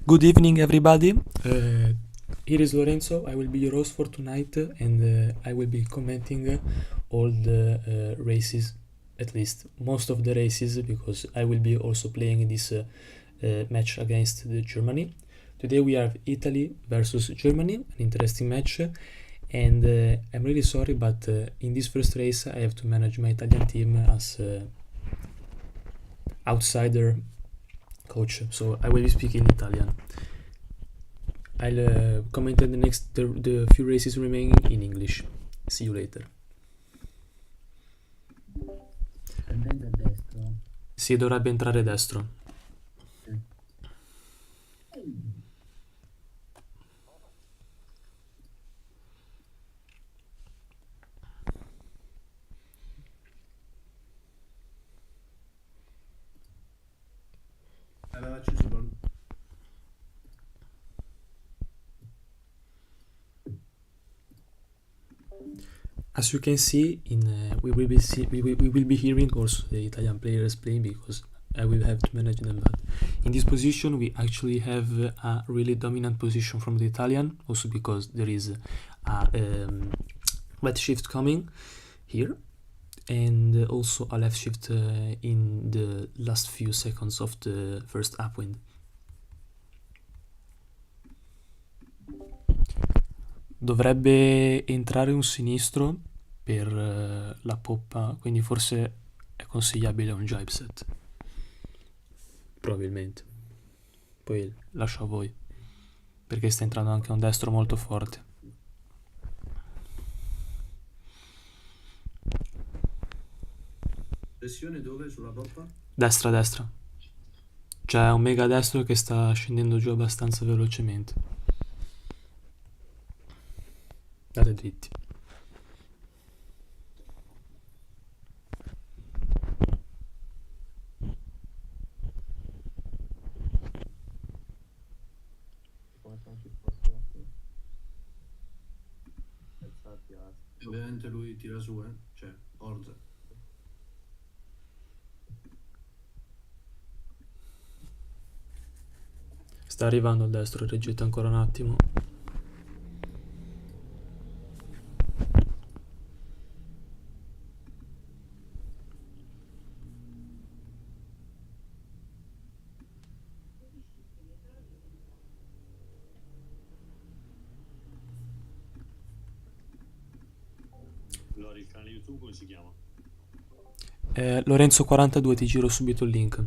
Good evening, everybody. Here is Lorenzo. I will be your host for tonight, and I will be commenting all the races, at least most of the races, because I will be also playing this match against Germany. Today we have Italy versus Germany, an interesting match, and I'm really sorry, but in this first race I have to manage my Italian team as outsider coach, so I will be speaking Italian. I'll comment the few races remaining in English. See you later. Prendendo a destra. Sì, dovrebbe entrare destro. Aveva acceso l'on. As you can see, we will be hearing also the Italian players playing because I will have to manage them. But in this position, we actually have a really dominant position from the Italian, also because there is a right shift coming here, and also a left shift in the last few seconds of the first upwind. Dovrebbe entrare un sinistro per la poppa, quindi forse è consigliabile un jibe set. Probabilmente. Poi lascio a voi, perché sta entrando anche un destro molto forte. Pressione dove? Sulla poppa? Destra, destra. C'è un mega destro che sta scendendo giù abbastanza velocemente. Date dritti. E ovviamente lui tira su, cioè, orza. Sta arrivando il destro, reggete ancora un attimo. Allora, il canale YouTube come si chiama? Lorenzo42, ti giro subito il link.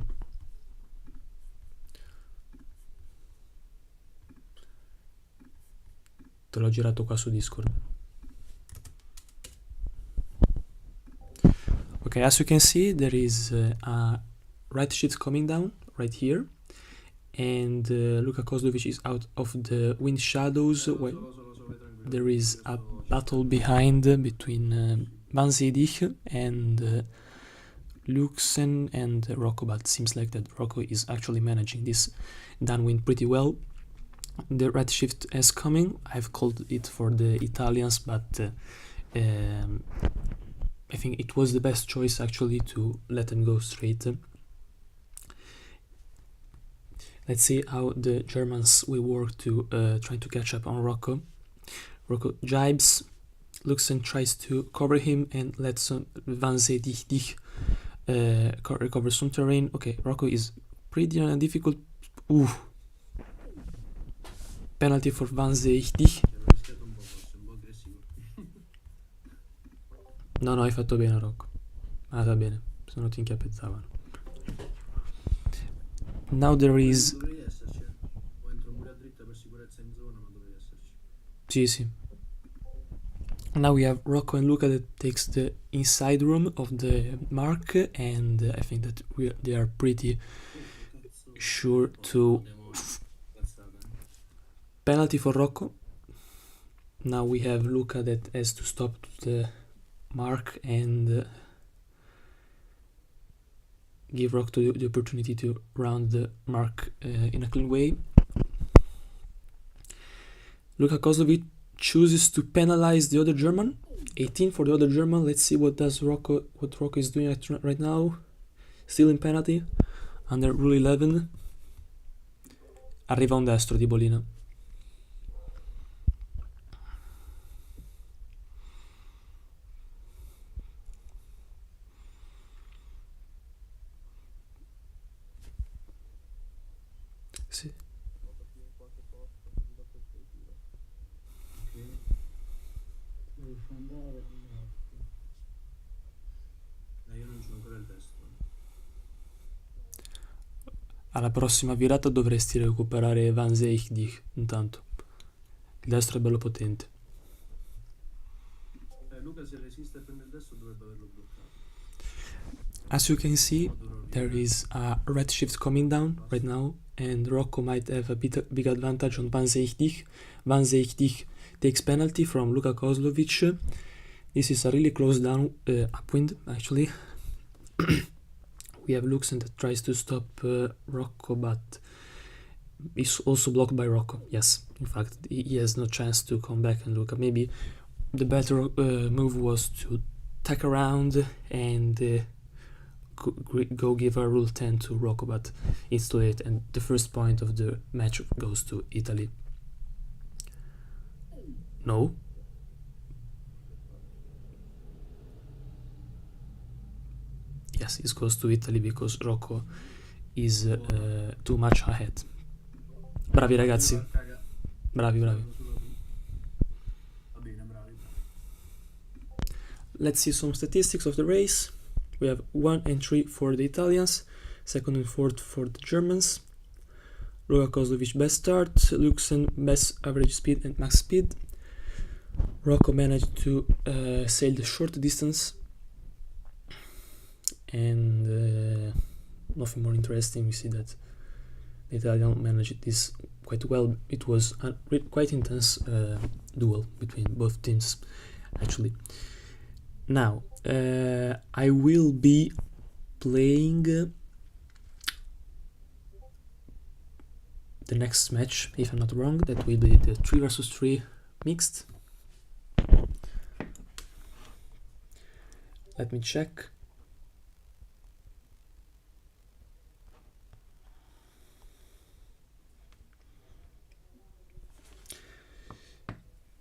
Te l'ho girato qua su Discord. Okay, as you can see, there is a right shift coming down right here, and Luka Kozlovic is out of the wind shadows. There is a battle behind between Van Zedich and Luxen and Rocco, but seems like that Rocco is actually managing this downwind pretty well. The right shift is coming. I've called it for the Italians, but I think it was the best choice actually to let them go straight. Let's see how the Germans will work to try to catch up on Rocco. Rocco jibes, Luxen tries to cover him and lets Van Zedich recover some terrain. Okay, Rocco is pretty difficult. Penalty for Van Zedich. No, hai fatto bene, Rocco. Ah, va bene, se no ti inchiappezzavano. Now there is... Dovevi esserci, o entro pure a dritta per sicurezza in zona, ma dovevi esserci. Sì. Now we have Rocco and Luca that takes the inside room of the mark, and I think that they are pretty sure to... Penalty for Rocco. Now we have Luca that has to stop the mark and give Rocco the opportunity to round the mark in a clean way. Luka Kozlovic chooses to penalize the other German. 18 for the other German. Let's see what Rocco is doing right now. Still in penalty under rule 11. Arriva un destro di Bolina. Sì. Riesco ad andare. Io non c'ho ancora il testo. Alla prossima virata dovresti recuperare Van Zeich intanto. Il destro è bello potente. Luca se resiste e prende il testo dovrebbe averlo bloccato. As you can see, there is a red shift coming down right now, and Rocco might have a big advantage on Van Zeich. Van Zeich takes penalty from Luka Kozlovic. This is a really close down upwind, actually. We have Luxen that tries to stop Rocco, but is also blocked by Rocco. Yes, in fact, he has no chance to come back and Luka. Maybe the better move was to tack around and go give a rule 10 to Rocco, but it's too late, and the first point of the match goes to Italy. No? Yes, it goes to Italy because Rocco is too much ahead. Bravi ragazzi. Bravi. Va bene, bravi. Let's see some statistics of the race. We have 1 and 3 for the Italians, 2nd and 4th for the Germans. Luka Kozlovic best start, Luxen best average speed and max speed. Rocco managed to sail the short distance, and nothing more interesting. We see that the Italian managed this quite well. It was a quite intense duel between both teams, actually. Now, I will be playing the next match, if I'm not wrong. That will be the 3 versus 3 mixed. Let me check.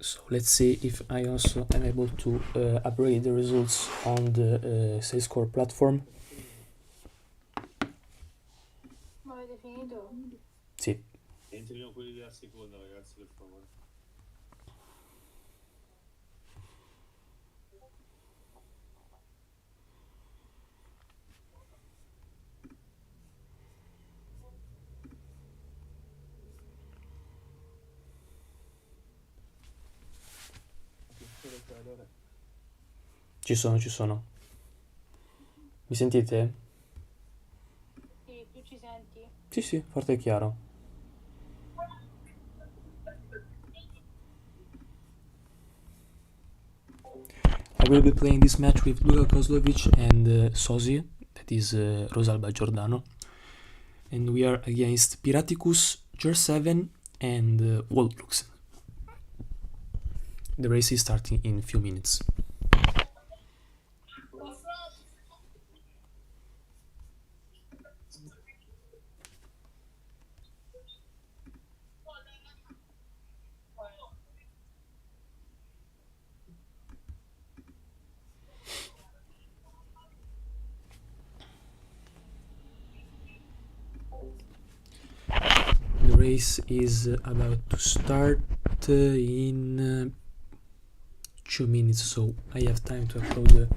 So let's see if I also am able to upgrade the results on the SalesCore platform. Ma avete finito? Sì. Entrino quelli della seconda, ragazzi, per favore. Ci sono. Mi sentite? Sì, tu ci senti? Sì, forte e chiaro. I will be playing this match with Luka Kozlovic and Sosi, that is Rosalba Giordano. And we are against Piraticus, GER 7 and Walt Luxen. The race is starting in a few minutes. The race is about to start in 2 minutes, so I have time to upload the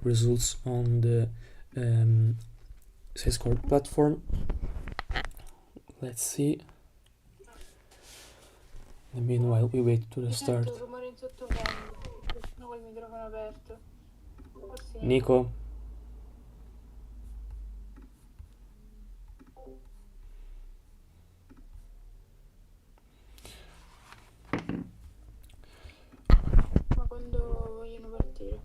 results on the SalesCore platform. Let's see. In the meanwhile, we wait to the Mi start. sento un rumore in sottofondo. Sono col microfono aperto. Forse Nico? Ma quando vogliono partire?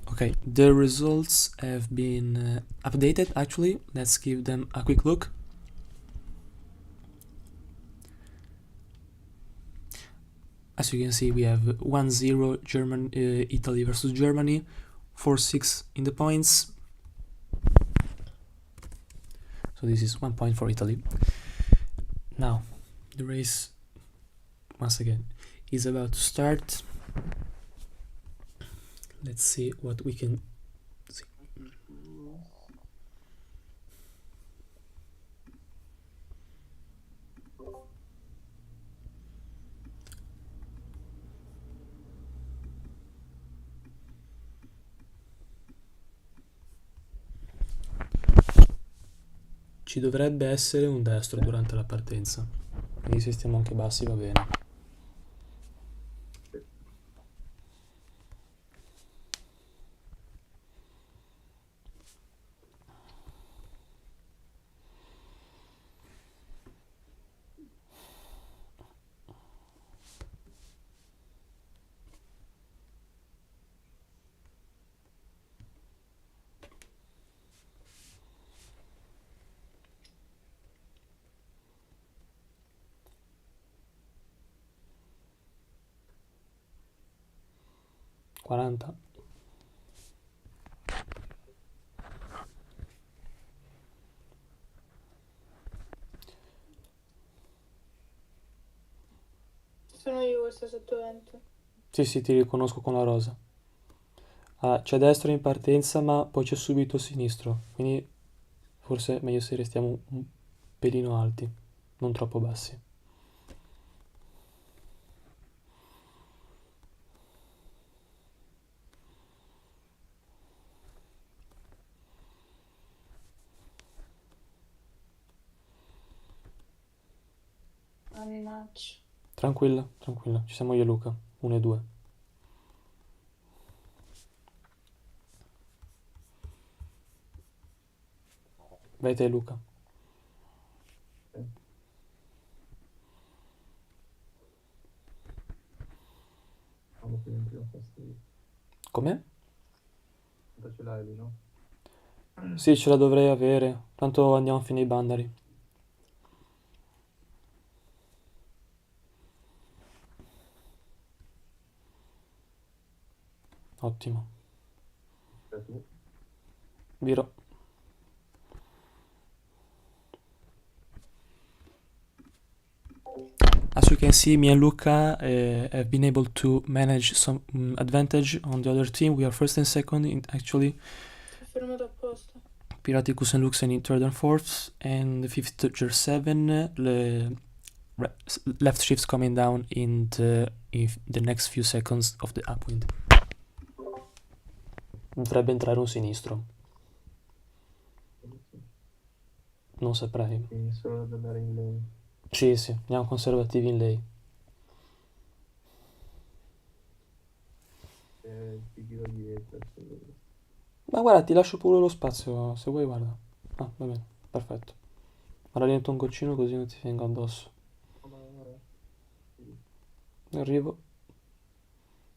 Okay, the results have been updated actually. Let's give them a quick look. As you can see, we have 1-0 Italy versus Germany, 4-6 in the points. So this is 1 point for Italy. Now, The race, once again, is about to start. Let's see what we can see. Ci dovrebbe essere un destro durante la partenza, quindi se stiamo anche bassi va bene. Quaranta. Sono io questa sottovento. Sì, ti riconosco con la rosa. Ah, c'è destro in partenza, ma poi c'è subito sinistro, quindi forse è meglio se restiamo un pelino alti, non troppo bassi. Mannaggia. Tranquilla, ci siamo io e Luca, 1 e 2. Vai te Luca. Siamo qui in prima fastidio. Com'è? Quanto ce l'hai lì, no? Sì, ce la dovrei avere, tanto andiamo a fine i bandari. Ottimo. Tu? Viro. As you can see, me and Luca have been able to manage some advantage on the other team. We are first and second, actually. Ti ho fermato apposta. Piraticus and Luxen in third and fourth, and the fifth GER7. Left shifts coming down in the next few seconds of the upwind. Dovrebbe entrare un sinistro. Non saprei. Quindi solo da andare in lane. Sì, andiamo conservativi in lei. Ti tiro dietro. Ma guarda, ti lascio pure lo spazio, se vuoi, guarda. Ah, va bene, perfetto. Ora divento un goccino così non ti vengo addosso. Arrivo.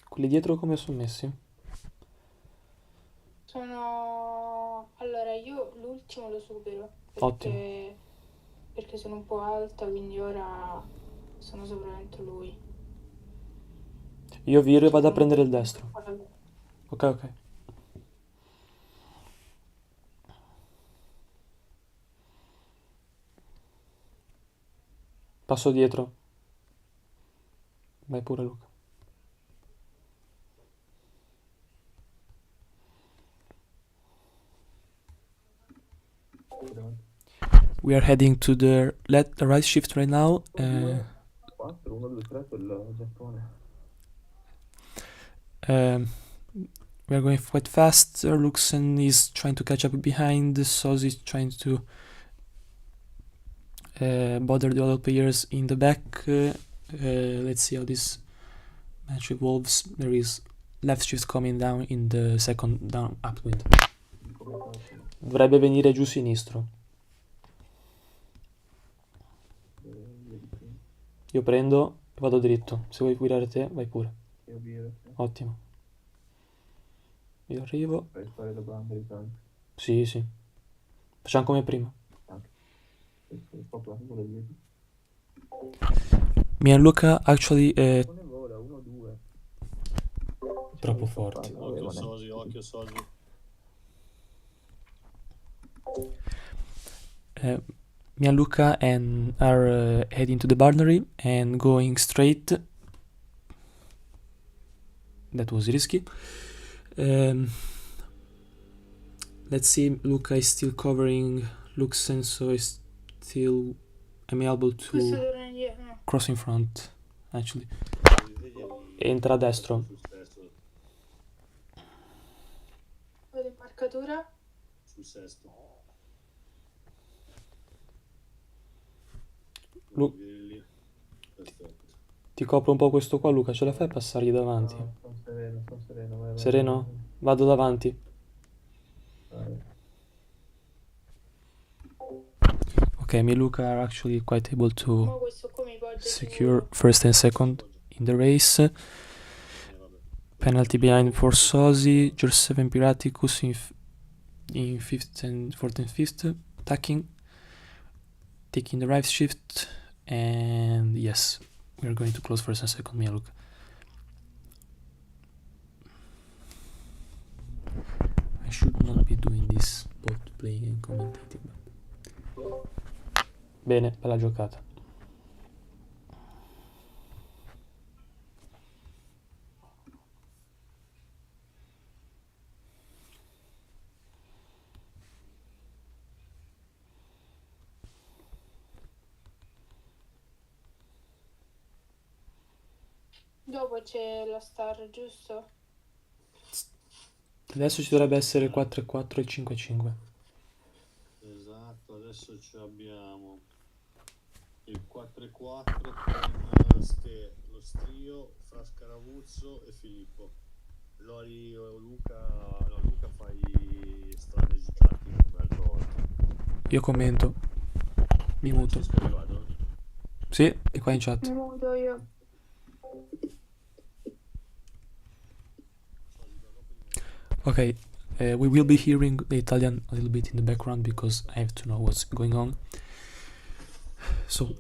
Quelli dietro come sono messi? Allora, io l'ultimo lo supero. Ottimo. Perché sono un po' alta, quindi ora sono sopravvento lui. Io viro e vado a prendere il destro. Ok. Passo dietro. Vai pure Luca. We are heading to the right shift right now. 4, 1, 2, 3 per Giappone. We are going quite fast. Luxen is trying to catch up behind. Soz is trying to bother the other players in the back. Let's see how this match evolves. There is left shift coming down in the second down upwind. Dovrebbe venire giù sinistro. Io prendo e vado dritto. Se vuoi guidare te, vai pure. Ottimo. Io arrivo. Fai fare la banda di tanto. Sì. Facciamo come prima. Me and Luca actually Vola 1, 2. troppo forti. Occhio Sosi. me and Luca are heading to the Barnery and going straight. That was risky. Let's see, Luca is still covering Luxen, so I'm able Questo to torna indietro. No. cross in front, actually. Entra a destro. Sul sesto. Vado in marcatura. Sul sesto. Vieni lì. Perfetto. Ti copro un po' questo qua, Luca, ce la fai a passargli davanti? No, sto sereno, vai, Sereno? Vado davanti. vai. Okay, me and Luca are actually quite able to Ma questo qua mi poggia secure sicuro. first and second in the race. Vabbè. Penalty behind for Sosi, GER 7 Piraticus in 5th and 4th and 5th, attacking, taking the right shift, and yes, we are going to close first and second, me and Luca. I should not be doing this, both playing and commentating. Bene, bella giocata. Dopo c'è la star, giusto? Adesso ci dovrebbe essere 4-4 e 5-5. Esatto, adesso ci abbiamo il 4-4 con lo Strio, Fra Scaravuzzo e Filippo. Lori o Luca, no, Luca fai strane tattiche come al solito. Io commento. Mi muto. Francesco è arrivato? Sì, è qua in chat. Mi muto io. Okay, we will be hearing the Italian a little bit in the background because I have to know what's going on. So,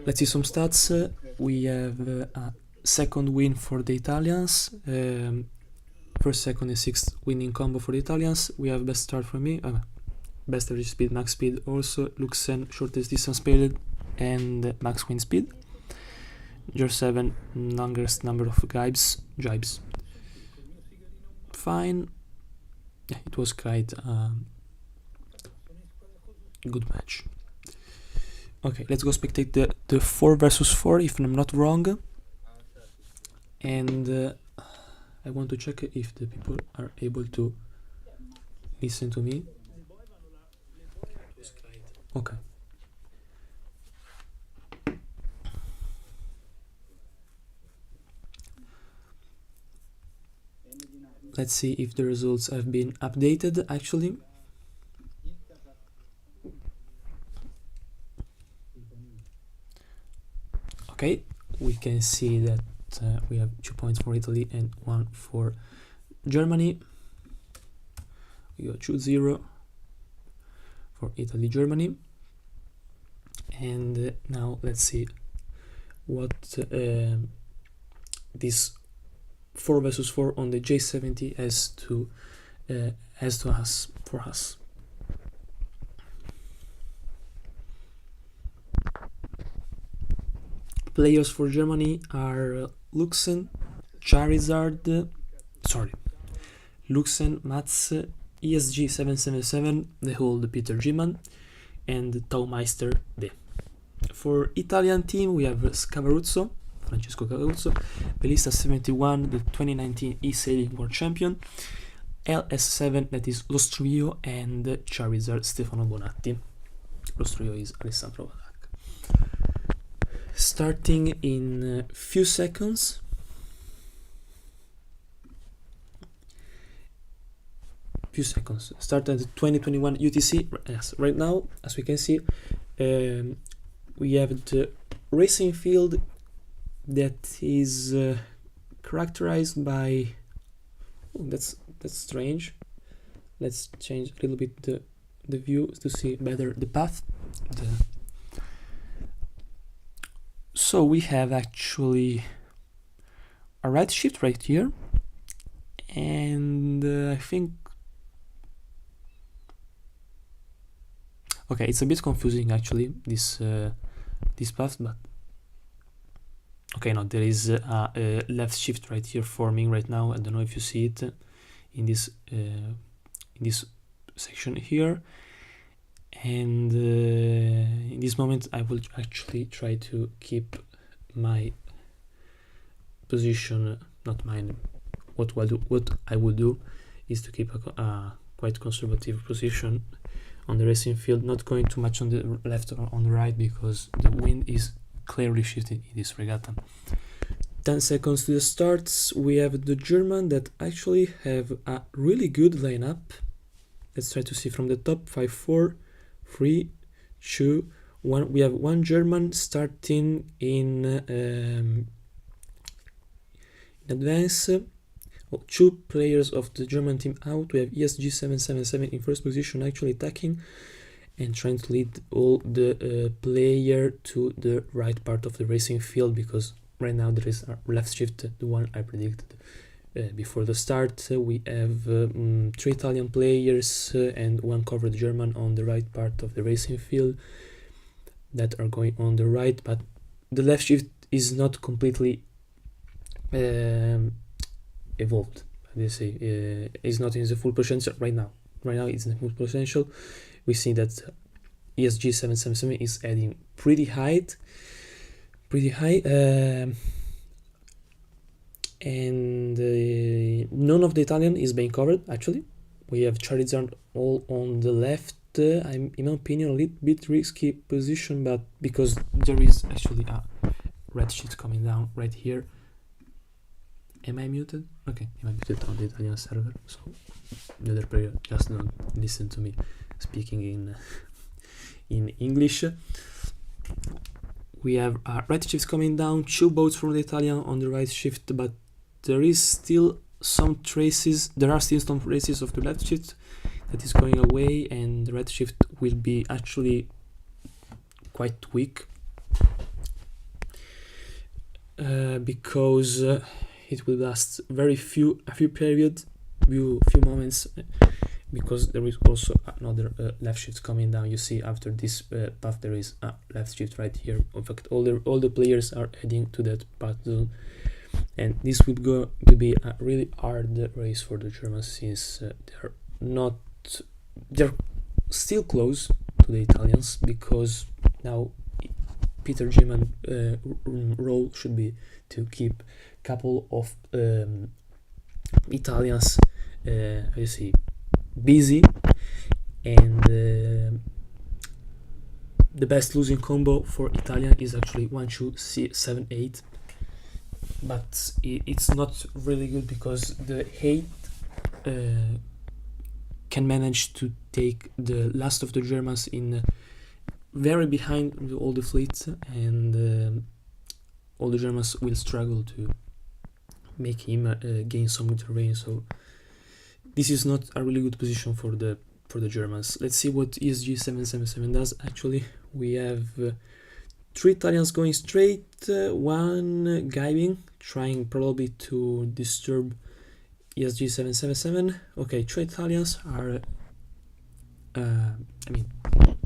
let's see some stats. We have a second win for the Italians. First, second, and sixth winning combo for the Italians. We have best start for me. Best average speed, max speed. Also, Luxen, shortest distance period, and max wind speed. GER 7, longest number of jibes. Fine. Yeah, it was quite a good match. Okay, let's go spectate the 4 versus 4 if I'm not wrong. And I want to check if the people are able to listen to me. Okay. Let's see if the results have been updated actually. Okay, we can see that we have 2 points for Italy and 1 for Germany. We got 2-0 for Italy, Germany. And now let's see what this 4 versus 4 on the J70 has to us for us. Players for Germany are Luxen, Mats, ESG 777, the old Peter Giman, and Taumeister D. For Italian team we have Francesco Cavaruzzo, Velista 71, the 2019 e-sailing world champion, LS7, that is Lostrio, and Charizard Stefano Bonatti. Lostrio is Alessandro Valac. Starting in a few seconds. Start at 2021 UTC. Yes, right now, as we can see, we have the racing field that is characterized by that's strange. Let's change a little bit the view to see better the path. So we have actually a right shift right here, and I think Okay, it's a bit confusing actually, this path, but okay, no, there is a left shift right here forming right now. I don't know if you see it in this section here, and in this moment I will actually try to keep my position, not mine. What I will do is to keep a quite conservative position on the racing field, not going too much on the left or on the right, because the wind is clearly shifting in this regatta. 10 seconds to the starts. We have the German that actually have a really good lineup. Let's try to see from the top. 5, 4, 3, 2, 1. We have one German starting in advance. Well, 2 players of the German team out. We have ESG 777 in first position, actually attacking and trying to lead all the player to the right part of the racing field, because right now there is a left shift, the one I predicted before the start. We have 3 Italian players and 1 covered German on the right part of the racing field that are going on the right, but the left shift is not completely evolved. They say is not in the full potential right now. Right now it's in the full potential. We see that ESG 777 is adding pretty high, and none of the Italian is being covered. Actually, we have Charizard all on the left. I'm, in my opinion, a little bit risky position, but because there is actually a red sheet coming down right here. Am I muted? Okay, am I muted on the Italian server? So the other player just don't listen to me speaking in English. We have right shifts coming down, 2 boats from the Italian on the right shift, but there is still some traces. There are still some traces of the left shift that is going away, and the right shift will be actually quite weak because it will last a few moments, because there is also another left shift coming down. You see after this path there is a left shift right here. In fact, all the players are heading to that path zone, and this will go to be a really hard race for the Germans, since they're still close to the Italians, because now Peter German role should be to keep a couple of Italians you see busy, and the best losing combo for Italian is actually 1, 2, 7, 8, but it's not really good, because the 8 can manage to take the last of the Germans in very behind all the fleets, and all the Germans will struggle to make him gain some terrain. So this is not a really good position for the Germans. Let's see what ESG 777 does. Actually, we have 3 Italians going straight, 1 guiding, trying probably to disturb ESG 777. Okay, 3 Italians are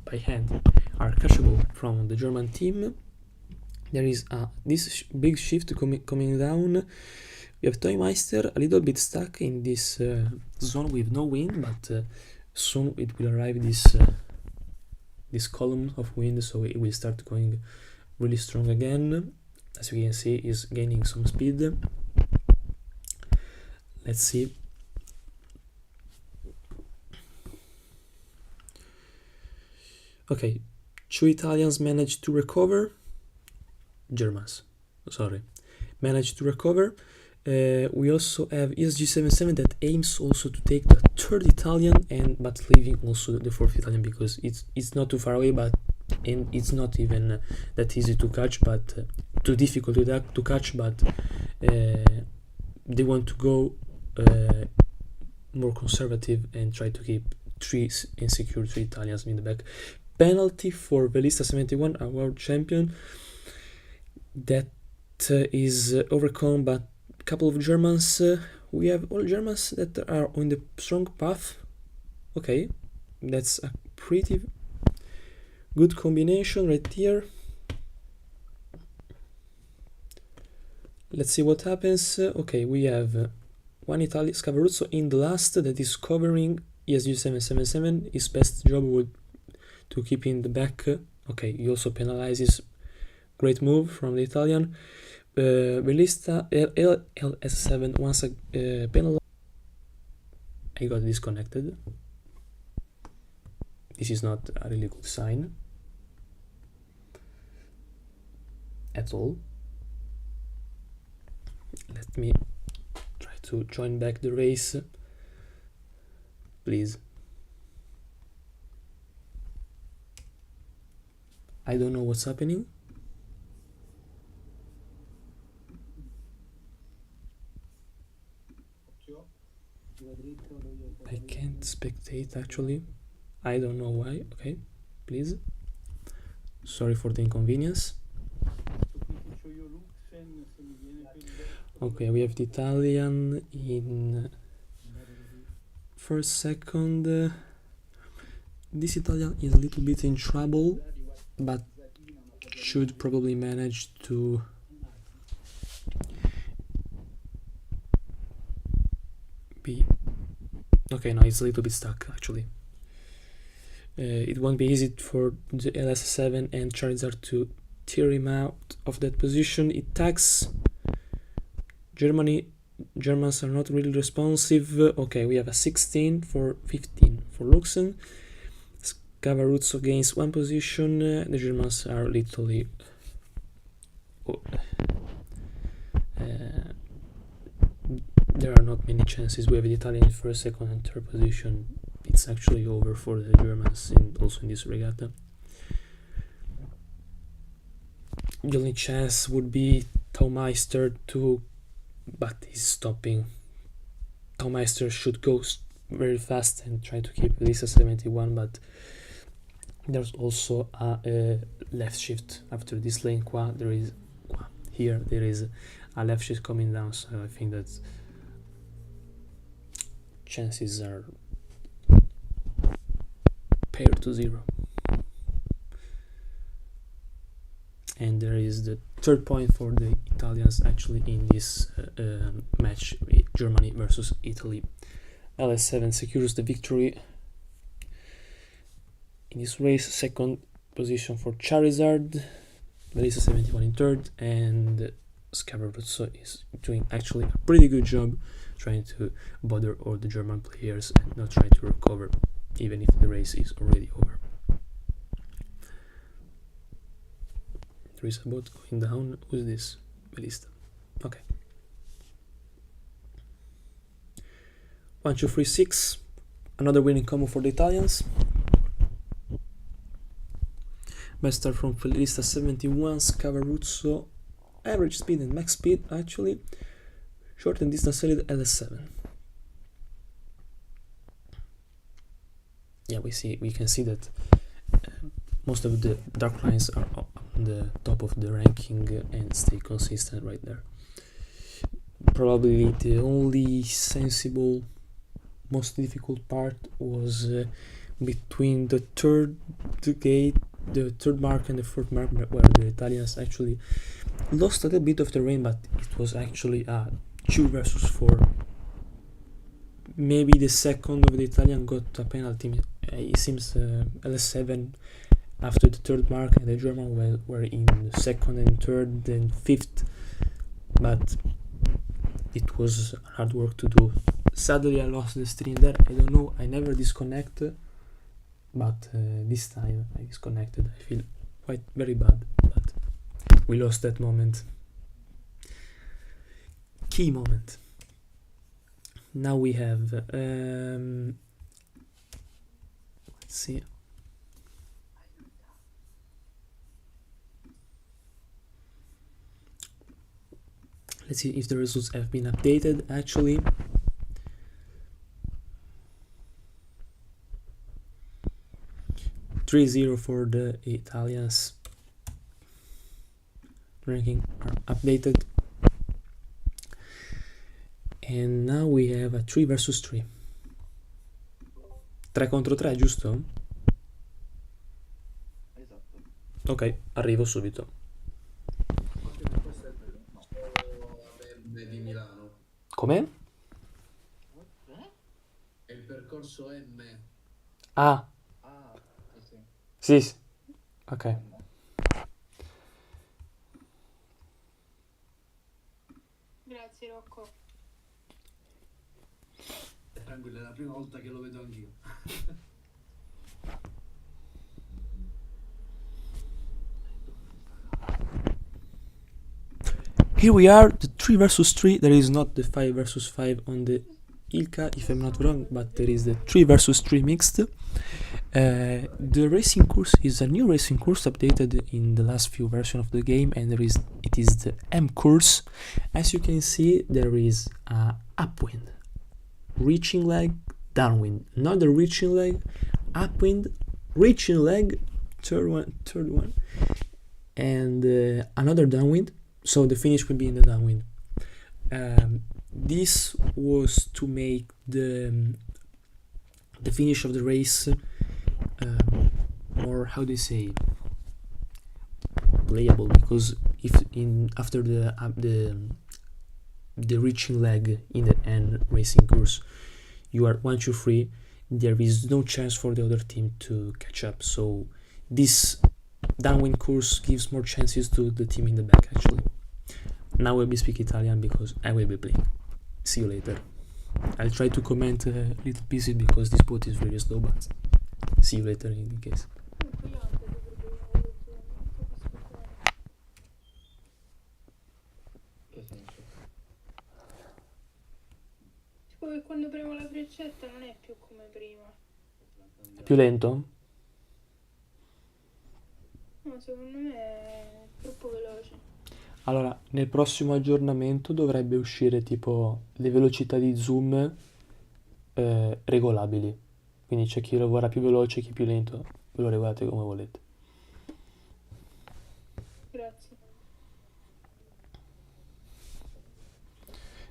by hand are catchable from the German team. There is this big shift coming down. We have Toymeister a little bit stuck in this zone with no wind, but soon it will arrive this column of wind, so it will start going really strong again. As you can see, is gaining some speed. Let's see. Okay, 2 Italians managed to recover. Germans, sorry, managed to recover. We also have ESG77 that aims also to take the 3rd Italian, but leaving also the 4th Italian, because it's not too far away, and it's not even that easy to catch, but too difficult to catch. But they want to go more conservative and try to keep 3 insecure 3 Italians in the back. Penalty for Velista 71, our world champion, that is overcome, but a couple of Germans. We have all Germans that are on the strong path. Okay, that's a pretty Good combination right here. Let's see what happens. Okay, we have one Italian Scavaruzzo in the last that is covering ESG777. His best job would to keep in the back. Okay, he also penalizes. Great move from the Italian. Bellista LS7 once penalized. I got disconnected. This is not a really good sign at all. Let me try to join back the race, please. I don't know what's happening. I can't spectate actually. I don't know why. Okay, please. Sorry for the inconvenience. Okay, we have the Italian in first, second. This Italian is a little bit in trouble, but should probably manage to be okay. No, it's a little bit stuck actually. It won't be easy for the LS7 and Charizard to tear him out of that position. It tags Germans are not really responsive. Okay, we have a 16 for 15 for Luxen. Scavaruzzo gains one position. The Germans are literally there are not many chances. We have the Italian in first, second and third position. It's actually over for the Germans also in this regatta. The only chance would be Taumeister but he's stopping. Taumeister should go very fast and try to keep Lisa 71, but there's also a left shift after this lane. There is a left shift coming down, so I think that chances are paired to 0. And there is the third point for the Italians actually in this match, Germany versus Italy. LS7 secures the victory in this race. Second position for Charizard, Melissa 71 in third, and Scavaruzzo is doing actually a pretty good job trying to bother all the German players and not try to recover even if the race is already over. There is a boat going down. Who's this? Bellista. Okay. 1, 2, 3, 6. Another winning combo for the Italians. Best start from Bellista 71, Scavaruzzo. Average speed and max speed actually. Short and distance lead LS7. Yeah, we can see that most of the dark lines are on the top of the ranking and stay consistent right there. Probably the only sensible, most difficult part was between the third gate, the third mark and the fourth mark, where the Italians actually lost a little bit of terrain, but it was actually a 2 versus 4. Maybe the second of the Italian got a penalty. It seems LS7 after the third mark and the German were in the second and third and fifth, but it was hard work to do. Sadly I lost the stream there. I don't know, I never disconnect, but this time I disconnected. I feel quite very bad, but we lost that moment. Key moment. Now we have let's see. Let's see if the results have been updated actually. (3-0) for the Italians. Ranking are updated. And now we have a 3 versus 3. 3 contro 3, giusto? Ok, arrivo subito. Anche per questo è il percorso M di Milano. Com'è? È il percorso M. Ah, Ah, sì, sì. sì, sì. Ok. Grazie Rocco. Tranquillo, è la prima volta che lo vedo anch'io. Here we are, the 3 versus 3. There is not the 5 versus 5 on the Ilka, if I'm not wrong, but there is the 3 versus 3 mixed. The racing course is a new racing course updated in the last few versions of the game, and it is the M course. As you can see, there is a upwind, reaching leg, downwind, another reaching leg, upwind, reaching leg, third one, and another downwind. So the finish will be in the downwind. This was to make the finish of the race more, how do you say, playable, because if after the reaching leg in the end racing course you are 1 2 3, there is no chance for the other team to catch up, so this downwind course gives more chances to the team in the back. Actually, now I will speak Italian because I will be playing. See you later. I'll try to comment a little pieces because this boat is really slow, but see you later in case. Che senso? Tipo che quando premo la freccetta non è più come prima. È più lento? No, secondo me è troppo veloce. Allora, nel prossimo aggiornamento dovrebbe uscire tipo le velocità di zoom regolabili. Quindi c'è chi lavora più veloce, chi più lento, ve lo regolate come volete. Grazie.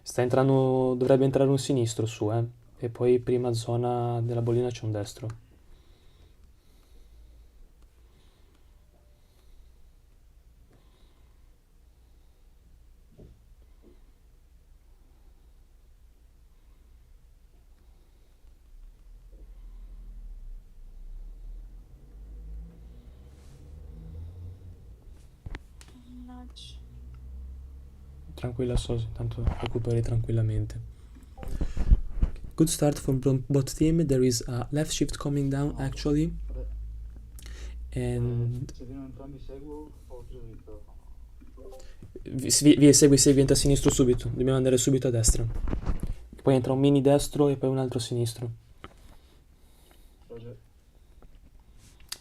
Dovrebbe entrare un sinistro su, e poi prima zona della bollina c'è un destro. Mannaggia. Tranquilla, so, tanto recuperi tranquillamente. Good start from bot team. There is a left shift coming down actually, Vabbè, and se viene entrambi seguo o dritto? segui, entra a sinistro subito. Dobbiamo andare subito a destra. Poi entra un mini destro e poi un altro sinistro. Roger.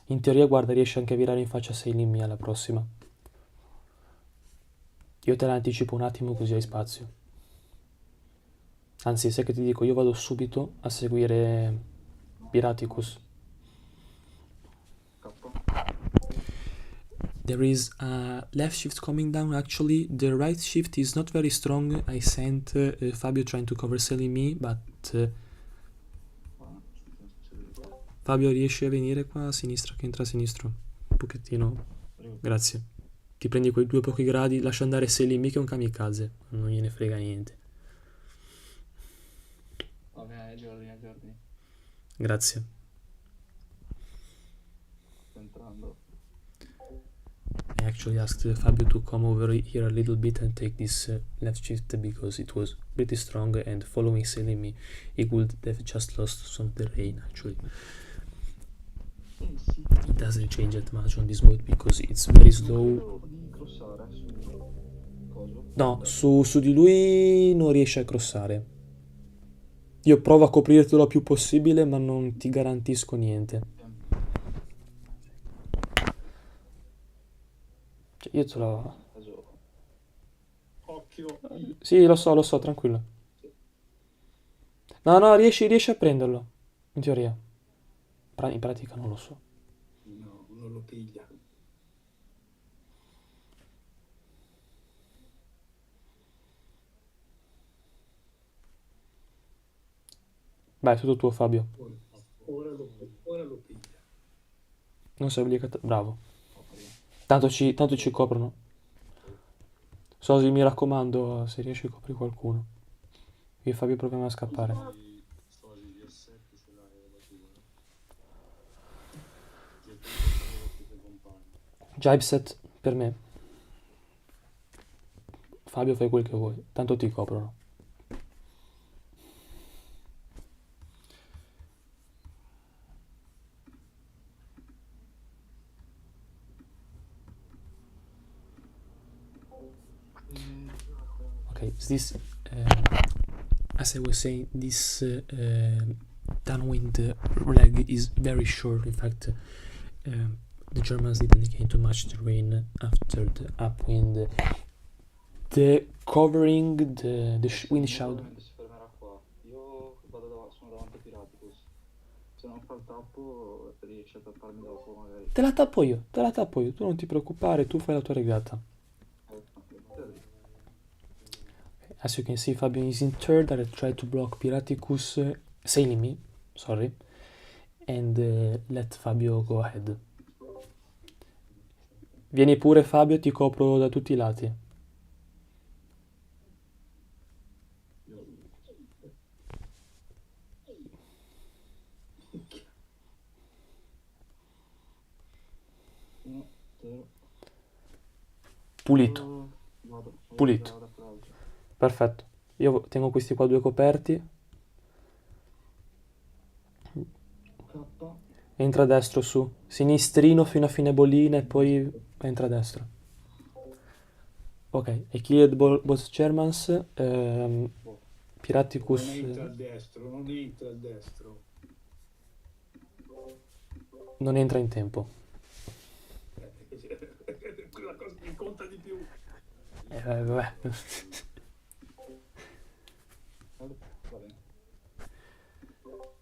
In teoria, guarda, riesci anche a virare in faccia 6 limmi alla prossima. Io te la anticipo un attimo così hai spazio. Anzi, sai che ti dico, io vado subito a seguire Piraticus. Capo. There is a left shift coming down actually. The right shift is not very strong. I sent Fabio trying to cover selling me, but Fabio, riesci a venire qua a sinistra, che entra a sinistro? Un pochettino. Grazie. Ti prendi quei 2 pochi gradi, lascia andare selling me che è un kamikaze. Non gliene frega niente. Ok, aggiorni. Grazie. Sto entrando. I actually asked Fabio to come over here a little bit and take this left shift because it was pretty strong, and following selling me he would have just lost some terrain actually. Sì. It doesn't change that much on this boat because it's very slow. Credo di crossare su coso. No, su di lui non riesce a crossare. Io provo a coprirtelo il più possibile, ma non ti garantisco niente. Cioè, io te lo... Occhio. Sì, lo so, tranquillo. No, riesci a prenderlo. In teoria. In pratica non lo so. No, non lo piglia. Vai, è tutto tuo, Fabio. Ora lo piglia. Non sei obbligato. Bravo. Tanto ci coprono. Sosi, mi raccomando, se riesci copri qualcuno. Io e Fabio proviamo a scappare. Story di assetto ce l'hai la tua. Già tu con i tuoi compagni. Gypset per me. Fabio fai quel che vuoi, tanto ti coprono. Okay, this, as I was saying, this downwind leg is very short. In fact, the Germans didn't gain too much terrain after the upwind. The covering, the wind shadow. Sicuramente si fermerà qua. Io sono davanti ai pirati così. Se non fa il tappo riesce a tapparmi dopo magari. Te la tappo io, tu non ti preoccupare, tu fai la tua regata. As you can see, Fabio is in third. I try to block Piraticus sailing me, sorry, and let Fabio go ahead. Vieni pure Fabio, ti copro da tutti i lati. Uno, zero. Pulito, Vado. Pulito. Perfetto. Io tengo questi qua due coperti. K. Entra a destro su, sinistrino fino a fine bollina e poi entra a destra. Ok, I cleared both Germans. Piraticus. Non entra a destro, non entra a destro. Non entra in tempo. Quella cosa che conta di più. Vabbè. Va bene.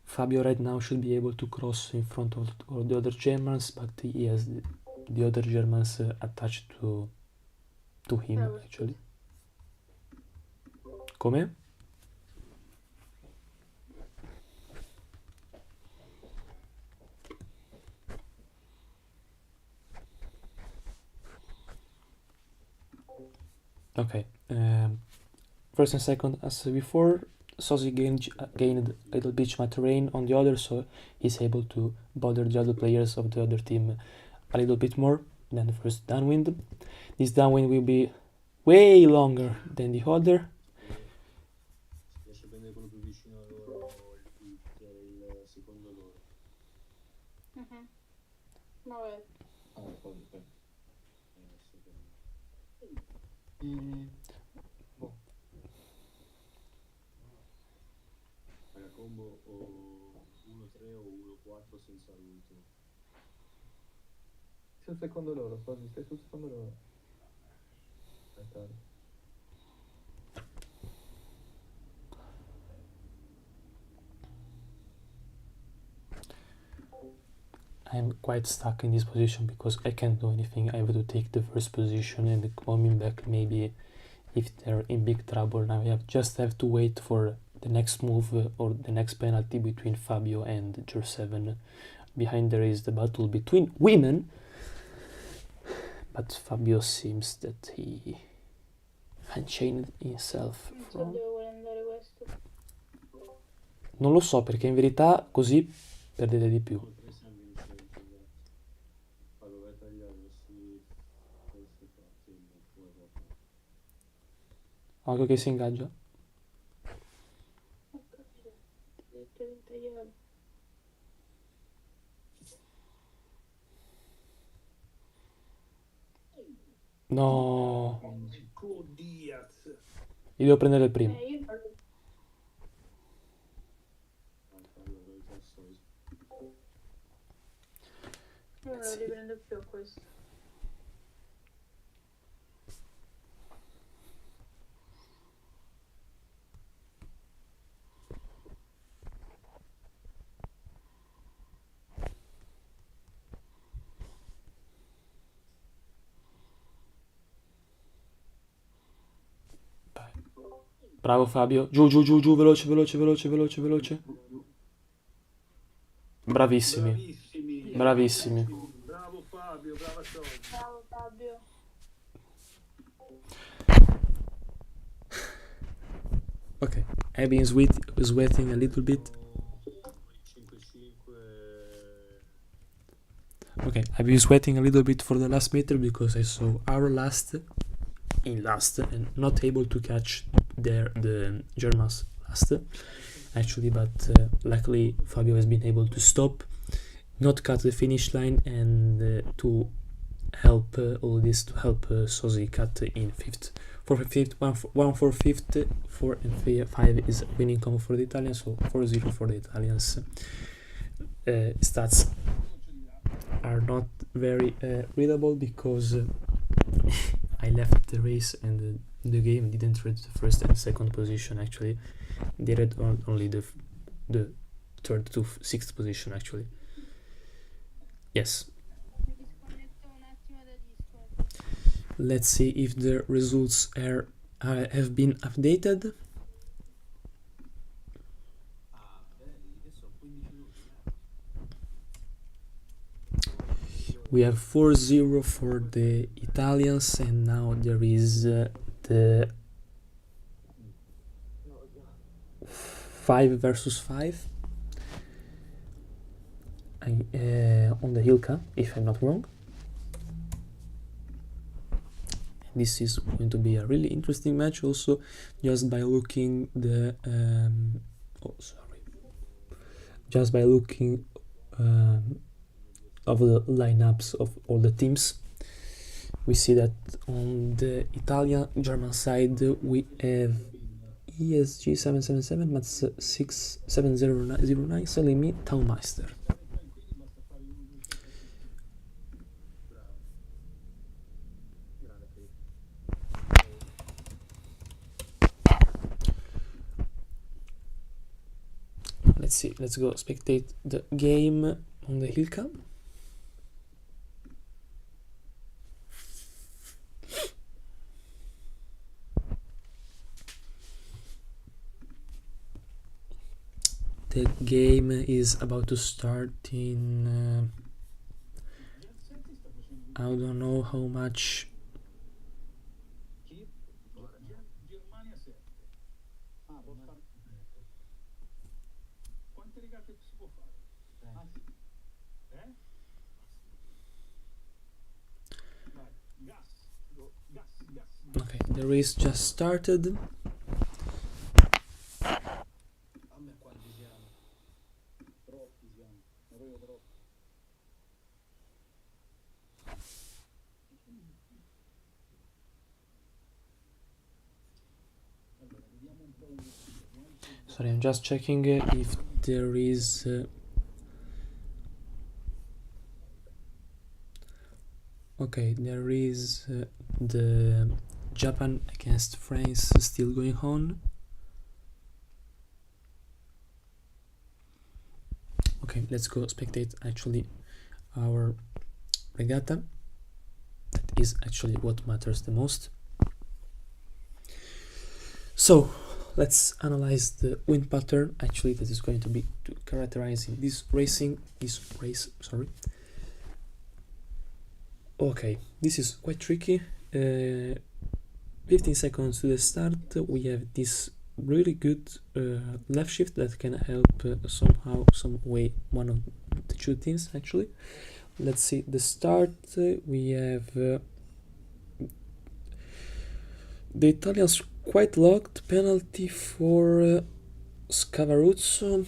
Fabio right now should be able to cross in front of all the other Germans, but he has the other Germans attached to him, actually. Come? Okay. First and second, as before, Sosi gained a little bit more terrain on the other, so he's able to bother the other players of the other team a little bit more than the first downwind. This downwind will be way longer than the other. Si riesce a prendere quello più vicino a loro, che è il secondo loro. Vabbè. Poi. Boh. Fai la combo o 1-3 o 1-4 senza l'ultimo. Sul secondo loro, stai sul secondo loro. Aspetta. I'm quite stuck in this position because I can't do anything. I have to take the first position and coming back maybe if they're in big trouble. Now I just have to wait for the next move or the next penalty between Fabio and GER7. Behind there is the battle between women, but Fabio seems that he unchained himself Non so from... dove vuole andare questo. Non lo so perché in verità così perdete di più. 1-3 siamo vincenti, esatto. Poi lo vai a tagliare questi qua, sì, come proprio. Occhio che si ingaggia. Ho capito. Ho detto di tagliare. No, Oh Diaz. io devo prendere il primo. Io non lo riprendo più a questo. Vai. Bravo Fabio. Giù, giù, giù, giù, veloce, veloce, veloce, veloce, veloce. Bravissimi. Bravissimi. Bravissimi. Bravo Fabio, brava Sonia. Bravo Fabio. Okay, I've been sweating a little bit. 5-5. Okay, I've been sweating a little bit for the last meter because I saw our last and not able to catch the Germans last actually, but luckily Fabio has been able to stop, not cut the finish line, and to help all this to help Sosi cut in fifth. For fifth, one for fifth, 4 and 5 is winning combo for the Italians, so 4-0 for the Italians. Stats are not very readable because I left the race and the game didn't read the first and second position actually. They read only the third to sixth position actually. Yes. Mi disconnetto un attimo da Discord. Let's see if the results have been updated. Ah, belli, che sono 15 minuti. We have 4-0 for the Italians, and now there is the 5 versus 5 on the Hilka, if I'm not wrong. This is going to be a really interesting match also, just by looking just by looking of the lineups of all the teams. We see that on the Italian-German side we have ESG 777, Mats 6709, Salimi, Taumeister. Let's see, let's go spectate the game on the Hilka. The game is about to start in I don't know how much. Germania 7. Ah, può fare. Quante regate si può fare? Ah, sì. Vai, gas. Go. Gas. Okay, the race just started. A me quanti siamo? Troppi siamo. Ne avevo troppi. Allora, vediamo un po' Sorry, I'm just checking if there is okay, there is the Japan against France still going on. Okay, let's go spectate actually our regatta. That is actually what matters the most. So let's analyze the wind pattern actually that is going to be characterizing this race. Sorry. Okay, this is quite tricky. 15 seconds to the start. We have this really good left shift that can help somehow, some way, one of the two teams actually. Let's see the start. We have the Italians quite locked, penalty for Scavaruzzo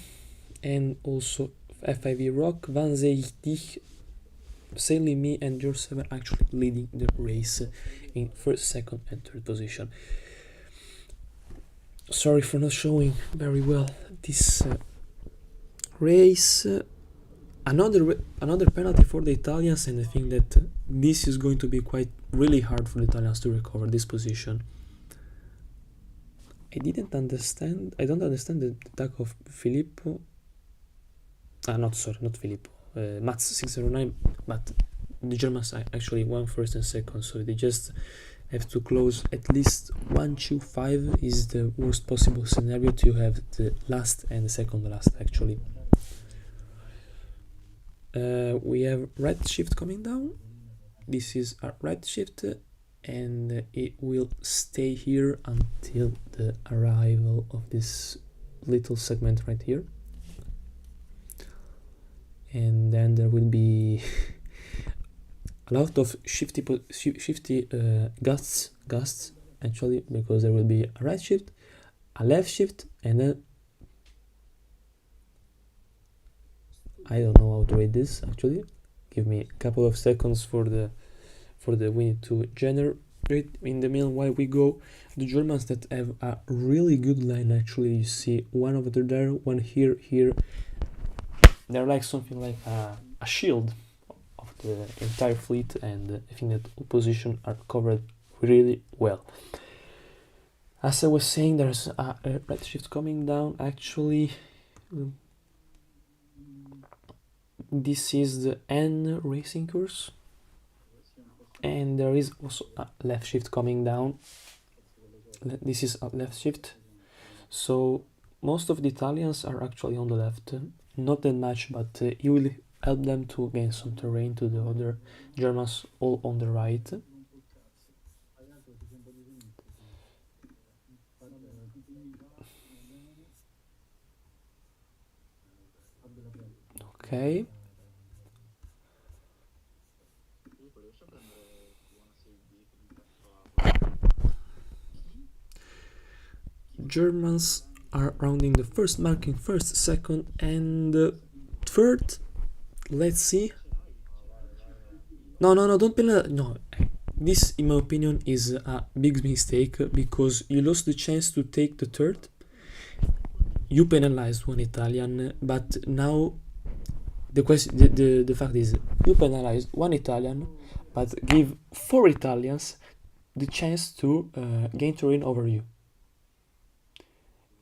and also FIV Rock, Van Zeitig, Salimi and George 7 actually leading the race in first, second and third position. Sorry for not showing very well this race. Another penalty for the Italians, and I think that this is going to be quite really hard for the Italians to recover this position. I don't understand the attack of Filippo. Not Filippo. Mats 609, but the Germans actually won first and second, so they just have to close at least 1-2-5 is the worst possible scenario to have the last and the second last actually. We have red shift coming down. This is a red shift and it will stay here until the arrival of this little segment right here, and then there will be a lot of shifty gusts actually, because there will be a right shift, a left shift, and then I don't know how to read this actually. Give me a couple of seconds for the wind to generate. In the meanwhile, we go the Germans that have a really good line actually. You see one over there, one here. They're like something like a shield of the entire fleet, and I think that opposition are covered really well. As I was saying, there's a red shift coming down actually. This is the N racing course, and there is also a left shift coming down. This is a left shift, so most of the Italians are actually on the left, not that much, but it will help them to gain some terrain to the other Germans all on the right. Okay. Germans are rounding the first, marking first, second, and third. Let's see. No, don't penalize. No, this, in my opinion, is a big mistake, because you lost the chance to take the third. You penalized one Italian, but now the question, the fact is, you penalized one Italian, but give 4 Italians the chance to gain terrain over you.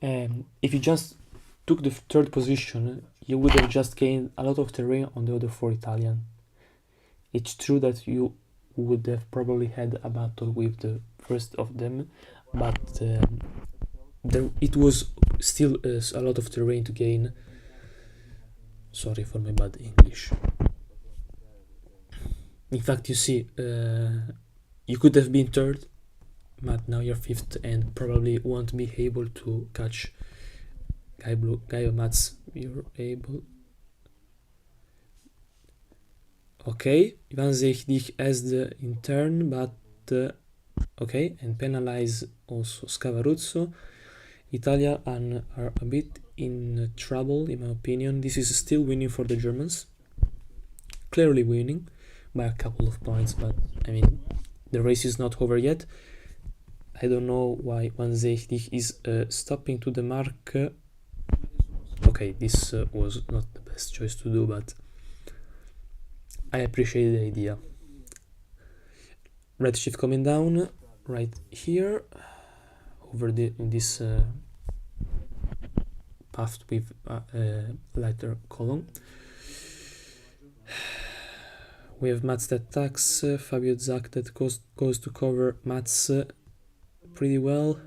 If you just took the third position, you would have just gained a lot of terrain on the other 4 Italian. It's true that you would have probably had a battle with the first of them, but it was still a lot of terrain to gain. Sorry for my bad English. In fact, you see, you could have been third, but now you're 5th and probably won't be able to catch Guy Mats. You're able. Okay, Ivan Zeichdich as the intern, but okay, and penalize also Scavaruzzo. Italia are a bit in trouble, in my opinion. This is still winning for the Germans, clearly winning by a couple of points, but I mean, the race is not over yet. I don't know why Van Zeichdich is stopping to the mark. Okay, this was not the best choice to do, but I appreciate the idea. Red shift coming down right here over in this path with a lighter column. We have Mats that attacks, Fabio Zac that goes to cover Mats pretty well,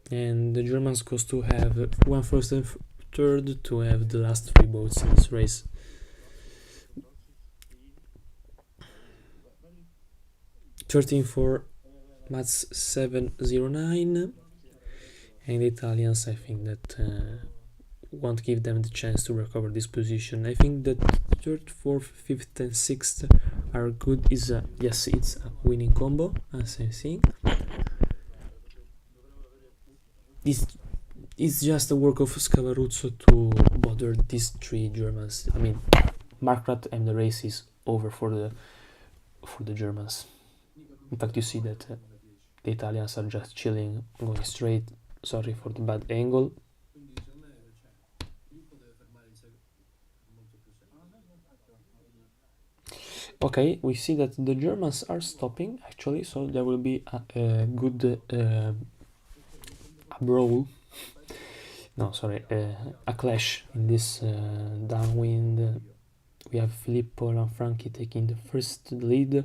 and the Germans goes to have 1 first and third to have the last 3 boats in this race. .13 for Mats 709, and the Italians, I think that won't give them the chance to recover this position. I think that 3rd, 4th, 5th and 6th are good. Yes, it's a winning combo, as I'm seeing. It's just the work of Scavaruzzo to bother these 3 Germans. I mean, Markrat, and the race is over for the Germans. In fact, you see that the Italians are just chilling, going straight. Sorry for the bad angle. Okay, we see that the Germans are stopping actually, so there will be a good brawl. No, sorry, a clash in this downwind. We have Filippo Lanfranchi taking the first lead.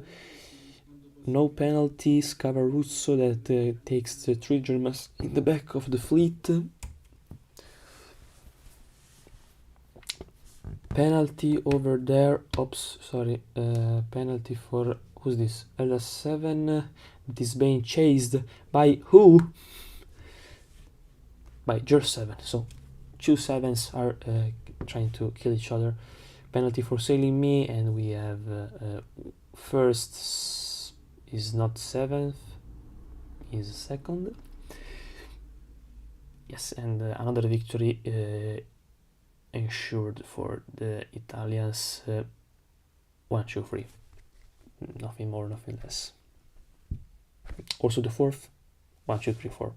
No penalty. Scavaruzzo that takes the 3 Germans in the back of the fleet. penalty over there. Oops, sorry. Penalty for who's this? LS7. It is being chased by who? By GER7. So 2 sevens are trying to kill each other. Penalty for sailing me, and we have first is not 7th, is 2nd. Yes, and another victory ensured for the Italians. 1, 2, 3. Nothing more, nothing less. Also the 4th. 1, 2, 3, 4.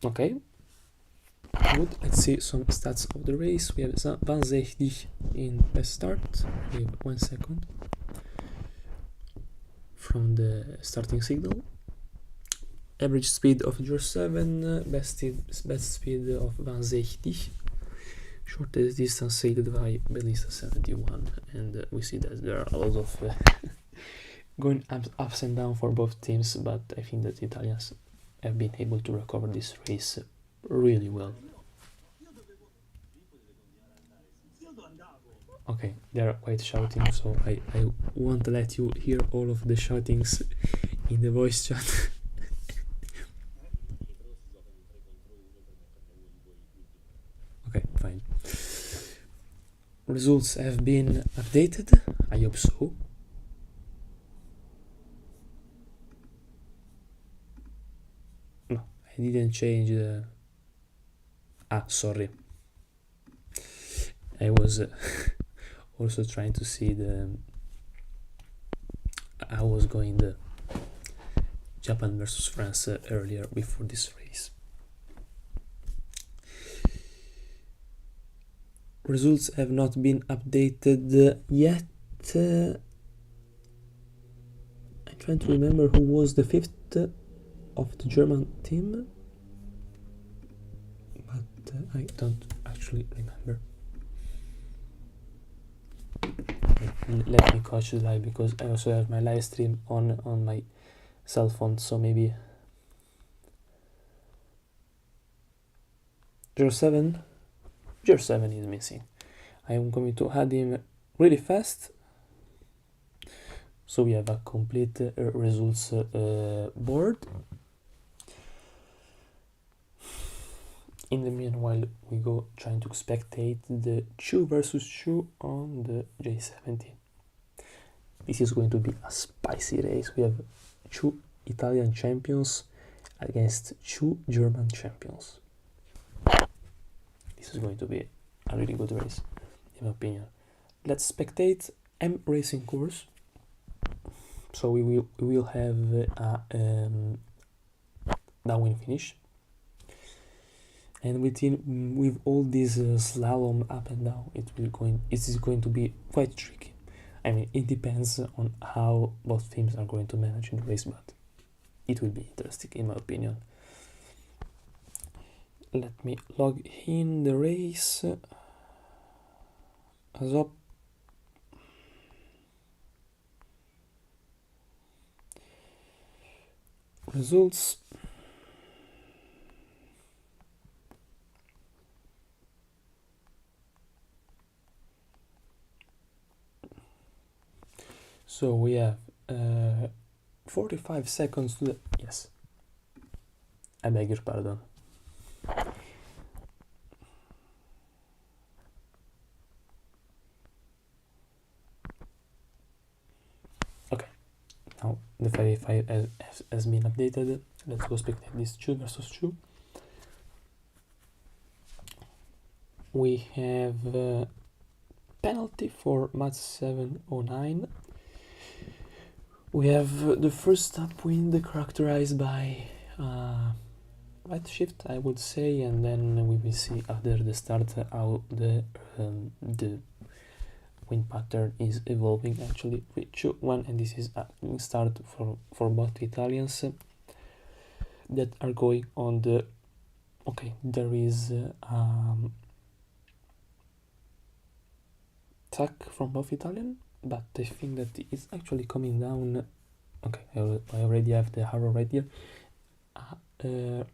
Okay. Good. Let's see some stats of the race. We have Van Zeechtich in best start. We have 1 second from the starting signal. Average speed of GER7, best speed of Van Zeechtich. Shortest distance sailed by Bellista 71, and we see that there are a lot of going ups and down for both teams, but I think that the Italians have been able to recover this race really well. Okay, they are quite shouting, so I won't let you hear all of the shoutings in the voice chat. Okay, fine. Results have been updated. I hope so. No, I didn't change the... sorry. I was also trying to see the... I was going the Japan versus France earlier before this race. Results have not been updated yet. I'm trying to remember who was the 5th of the German team, but I don't actually remember. Let me catch the live, because I also have my live stream on my cell phone, so maybe GER7 is missing. I am going to add him really fast, so we have a complete results board. In the meanwhile, we go trying to spectate the 2 versus 2 on the J70. This is going to be a spicy race. We have 2 Italian champions against 2 German champions. This is going to be a really good race, in my opinion. Let's spectate M Racing course. So we will have a downwind finish, and with all this slalom up and down, it is going to be quite tricky. I mean, it depends on how both teams are going to manage in the race, but it will be interesting, in my opinion. Let me log in the race. As up. Results. So we have 45 seconds to the... Yes. I beg your pardon. Okay. Now the 55 has been updated. Let's go spectate this 2 versus 2. We have penalty for match 709. We have the first upwind characterized by right shift, I would say, and then we will see after the start how the wind pattern is evolving. Actually, 3, 2, 1, and this is a start for both Italians that are going on the... Okay, there is attack from both Italian, but I think that it's actually coming down. Okay, I already have the arrow right here.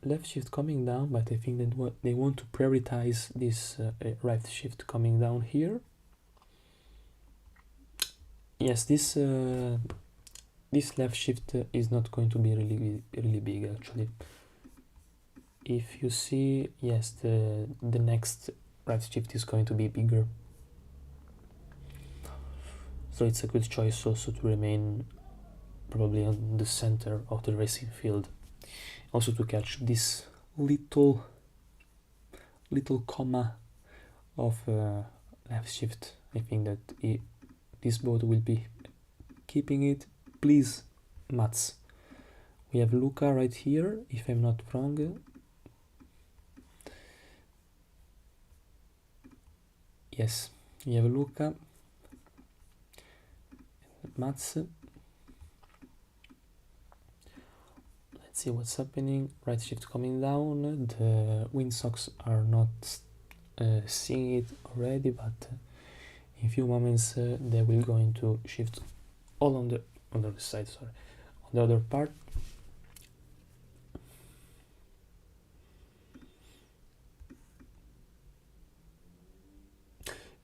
left shift coming down, but I think that what they want to prioritize this right shift coming down here. Yes, this left shift is not going to be really big actually. If you see, yes, the next right shift is going to be bigger, so it's a good choice also to remain probably on the center of the racing field, also to catch this little comma of left shift. I think that this boat will be keeping it. Please, Mats. We have Luca right here, if I'm not wrong. Yes, we have Luca, Mats. Let's see what's happening. Right shift coming down. The windsocks are not seeing it already, but in a few moments they will going to shift all on the other side. Sorry, on the other part.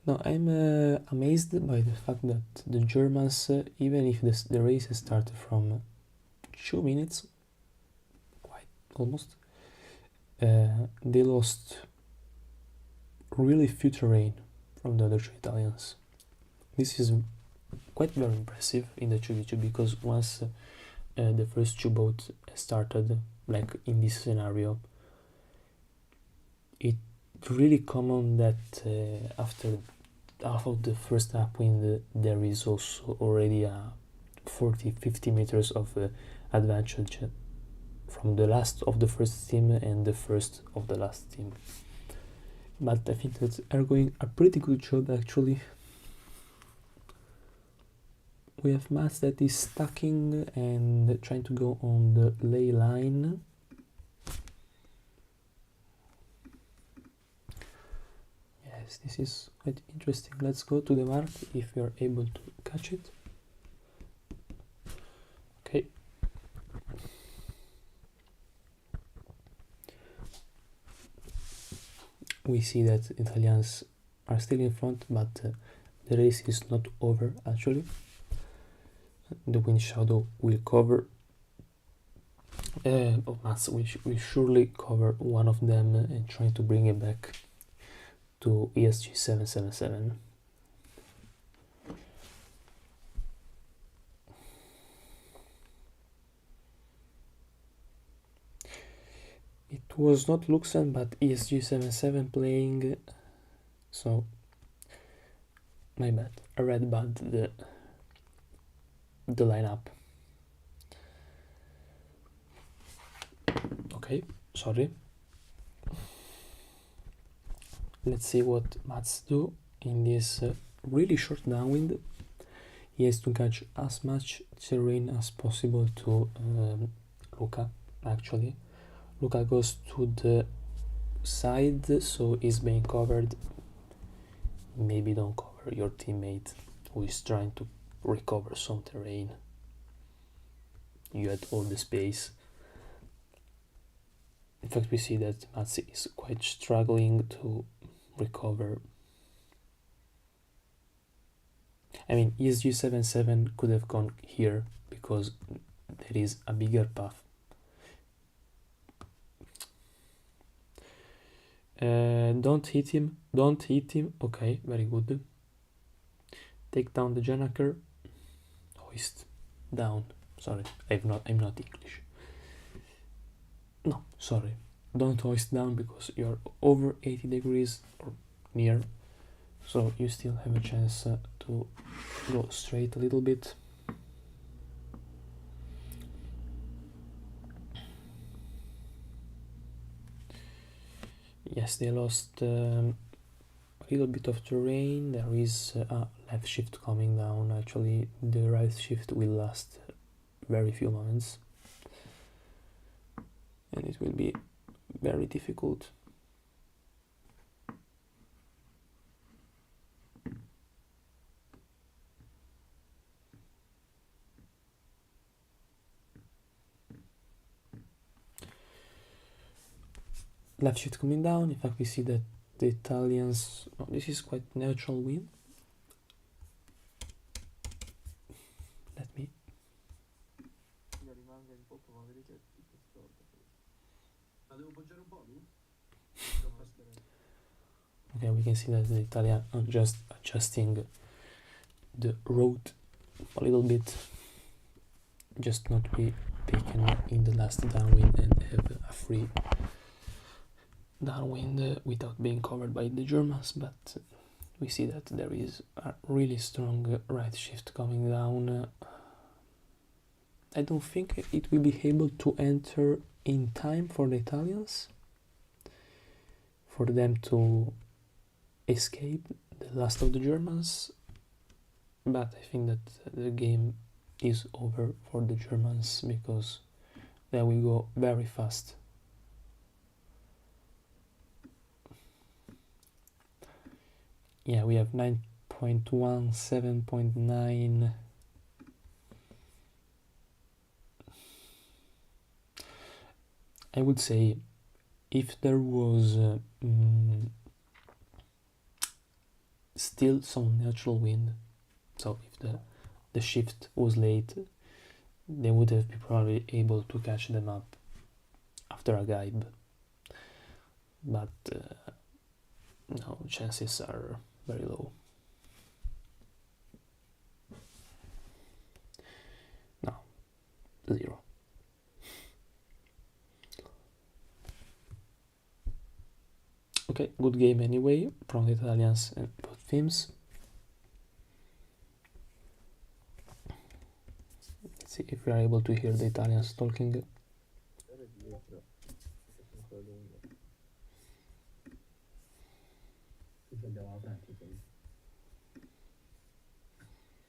Now I'm amazed by the fact that the Germans, even if the race started from 2 minutes, quite almost, they lost really few terrain from the other 2 Italians. This is quite very impressive in the 2v2, because once the first 2 boats started, like in this scenario, it's really common that after half of the first upwind there is also already a 40-50 meters of advantage from the last of the first team and the first of the last team. But I think that are going a pretty good job actually. We have Mats that is stacking and trying to go on the lay line. Yes, this is quite interesting. Let's go to the mark if we are able to catch it. Okay. We see that Italians are still in front, but the race is not over actually. The wind shadow will cover, Mats will surely cover one of them and try to bring it back to ESG 777. It was not Luxan but ESG 77 playing, so my bad. I read bad the lineup. Okay, sorry. Let's see what Mats do in this really short downwind. He has to catch as much terrain as possible to Luca, actually. Luca goes to the side, so he's being covered. Maybe don't cover your teammate who is trying to recover some terrain. You had all the space. In fact, we see that Mats is quite struggling to recover. I mean, ESG77 could have gone here because there is a bigger path. Don't hit him. Don't hit him. Okay, very good. Take down the Janaker. Hoist down. Sorry, I'm not English. No, sorry. Don't hoist down because you're over 80 degrees or near, so you still have a chance to go straight a little bit. Yes, they lost a little bit of terrain. There is a left shift coming down. Actually, the right shift will last very few moments, and it will be very difficult. left shift coming down. In fact, we see that the Italians. Oh, this is quite neutral win. Let me. rimanga in Pokémon, vedi che è tutto storto. La devo poggiare un po', lui? Okay, we can see that the Italian are just adjusting the road a little bit, just not be taken in the last downwind and have a free downwind without being covered by the Germans. But we see that there is a really strong right shift coming down. I don't think it will be able to enter in time for the Italians, for them to escape the last of the Germans, but I think that the game is over for the Germans because they will go very fast. Yeah, we have 9.1, 7.9. I would say if there was still some natural wind, so if the shift was late, they would have been probably able to catch them up after a guide, but no, chances are very low. No, 0. Okay, good game anyway from the Italians and both teams. Let's see if we are able to hear the Italians talking. Andiamo avanti poi.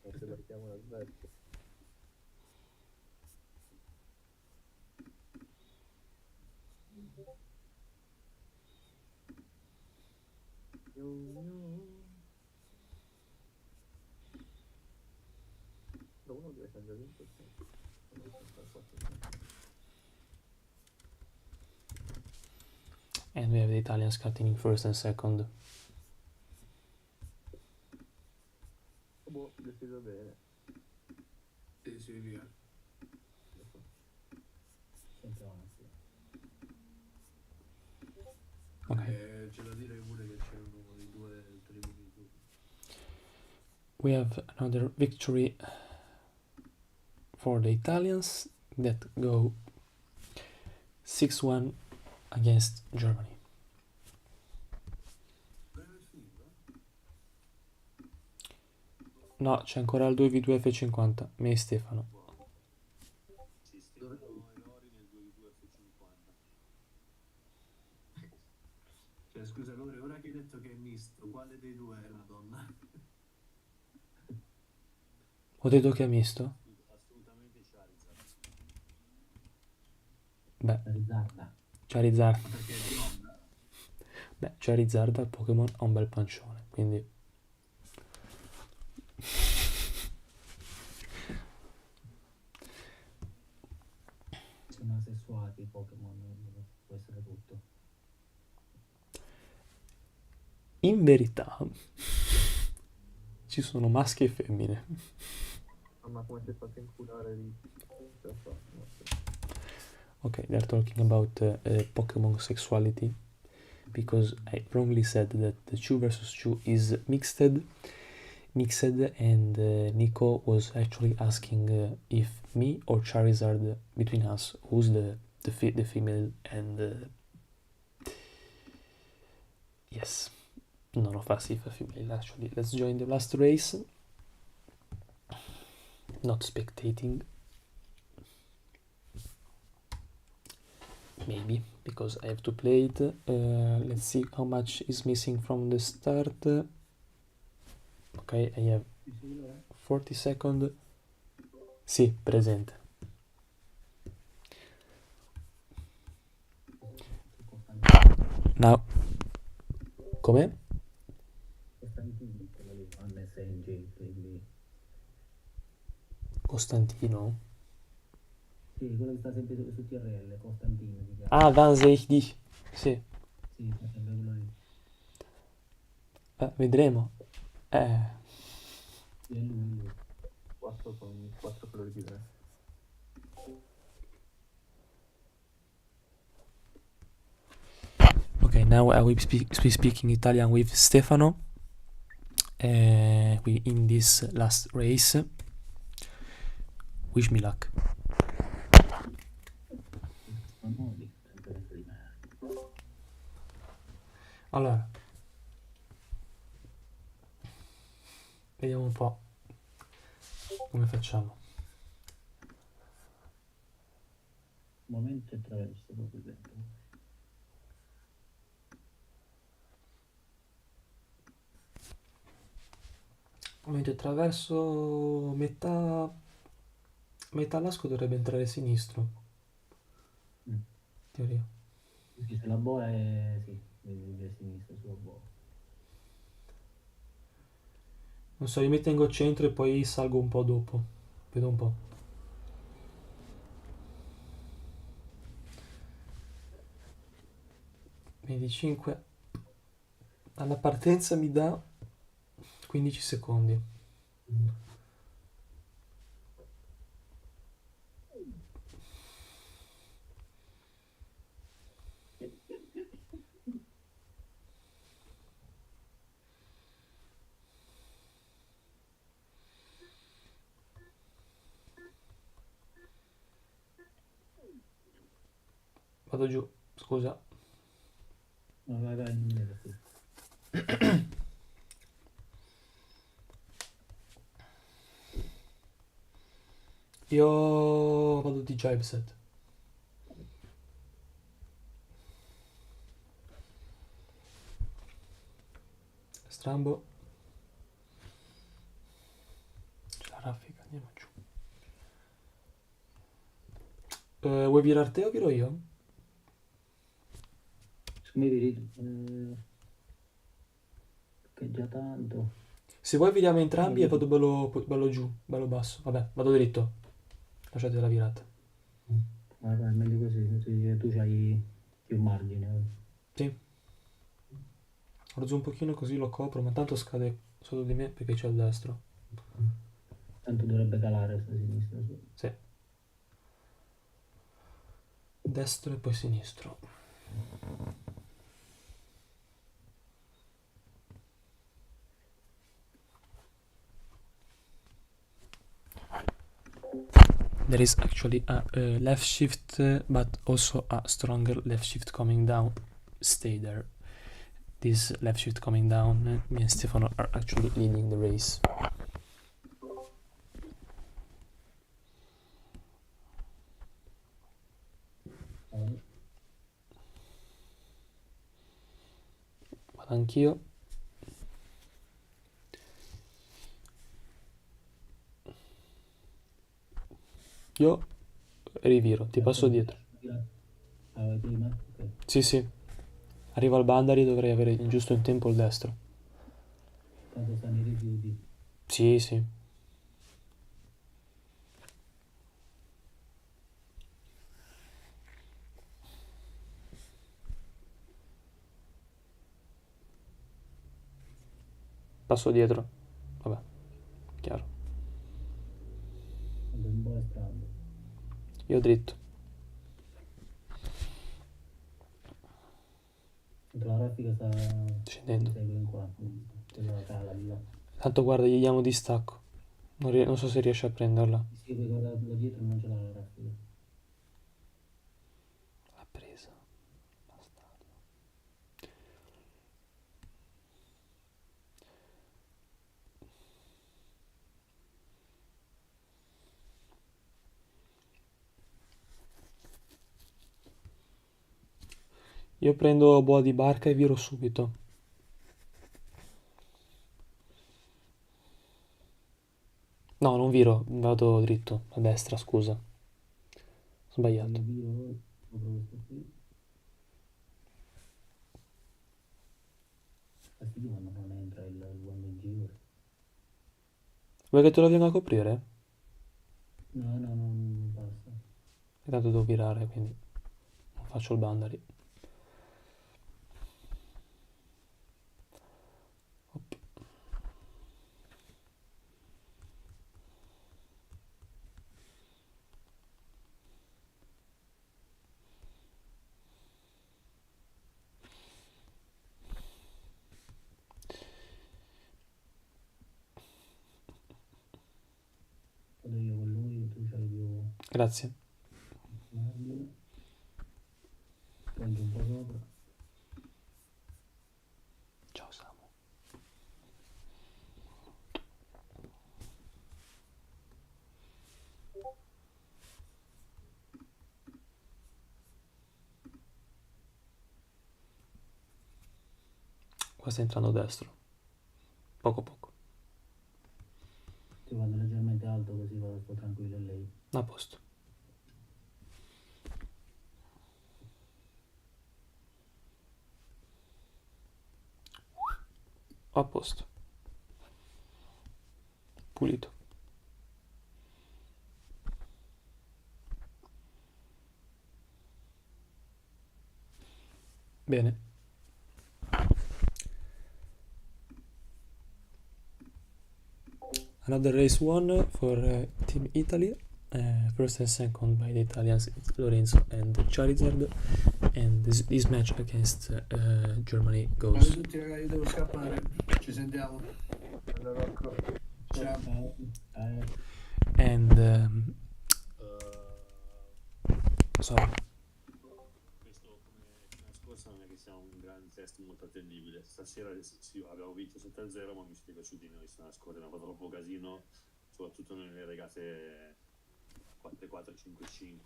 Forse mettiamo la Svezia. Da uno deve essere già vinto. And we have the Italians cutting in first and second. Boh, deciso bene. Sì, via. Sempre avanti. Okay. C'è da dire pure che c'è uno dei due televisivi. We have another victory for the Italians that go 6-1 against Germany. No, c'è ancora il 2v2F50, me e Stefano. Si stimano i lori nel 2v2F50. Cioè, scusa, Lore, ora che hai detto che è misto, quale dei due è la donna? Ho detto che è misto? Assolutamente Charizard. Beh, Charizard. Charizard. Perché è donna? Beh, Charizard al Pokémon ha un bel pancione, quindi... Sono asessuati i Pokémon, può essere tutto. In verità ci sono maschi e femmine. Ma come si è fatto inculare lì? Okay, they're talking about Pokemon sexuality because I wrongly said that the 2 versus 2 is mixed, and Nico was actually asking if me or Charizard between us, who's the female, and yes, none of us is a female actually. Let's join the last race. Not spectating. Maybe, because I have to play it. Let's see how much is missing from the start. Ok, I have 40 seconds. Sì, presente. Now. Com'è? Costantino? Sì, quello che sta sempre su TRL, Costantino. Ah, Van Zeich dich. Sì. Sì, sarebbe quello lì. Vedremo. Sì, è lui. 4 con 4 colori diversi. Okay, now I will be speaking Italian with Stefano. We in this last race. Wish me luck. Spagnoli, sempre di me. Allora, vediamo un po' come facciamo. Momento e attraverso proprio dentro. Momento attraverso metà lasco dovrebbe entrare sinistro, Mm. in teoria. Sì, se la boa è... sì, vedi a sinistra sulla boa. Non so, io mi tengo al centro e poi salgo un po' dopo. Vedo un po'. Venticinque. Alla partenza mi dà 15 secondi. Vado giù, scusa. No, vai, non mi vedo qui. Io vado di jibe set. Strambo. C'è la raffica, andiamo giù. Vuoi virare te o viro io? Come vedi, che già tanto. Se vuoi viriamo entrambi e vado bello giù, bello basso. Vabbè, vado dritto. Lasciate la virata. Guarda, è meglio così, tu c'hai più margine. Sì. Orzo un pochino così lo copro, ma tanto scade sotto di me perché c'è il destro. Tanto dovrebbe calare sta sinistra su. Sì. Destro e poi sinistro. There is actually a left shift, but also a stronger left shift coming down. Stay there. This left shift coming down, me and Stefano are actually leading the race. Vado anch'io. Io riviro, ti passo dietro. Ah, prima? Ok. Sì, sì. Arrivo al Bandari, dovrei avere giusto in tempo il destro. Tanto stanno i rifiuti. Sì, sì. Passo dietro. Vabbè, chiaro. Tanto un po' è strano. Io dritto. Tanto la raffica sta... Scendendo. ti segue in qua. Quella cala di là. Tanto guarda, gli diamo distacco. Non so se riesce a prenderla. Sì, perché da dietro non ce l'ha la raffica. L'ha presa. Bastardo. Io prendo boa di barca e viro subito. No, non viro, vado dritto, a destra, scusa. Sbagliato. Io viro, proprio questo qui. Fastidio quando non entra quando giro. Vuoi che te lo venga a coprire? No, non basta. E tanto devo virare, quindi non faccio il Bandari. Grazie. Tolgo un po' sopra. Ciao Samu. Qua sta entrando destro. Poco poco. Ti vado leggermente alto così vado sto tranquillo e lei. A posto. A posto. Pulito. Bene. Another race won for Team Italy. First and second by the Italians Lorenzo and Charizard. And this match against Germany Ciao a goes. tutti ragazzi, io devo scappare. Ci sentiamo. Allora, ecco. Ciao. And sorry. Questo come la scorsa non è che sia un gran test molto attendibile. Stasera sì, abbiamo vinto 7-0, ma mi siete piaciuti noi. Sono scorsa, abbiamo fatto troppo casino, soprattutto nelle regate 4-4, 5-5. Un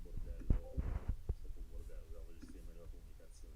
bordello, è stato un bordello, dobbiamo gestire meglio la comunicazione.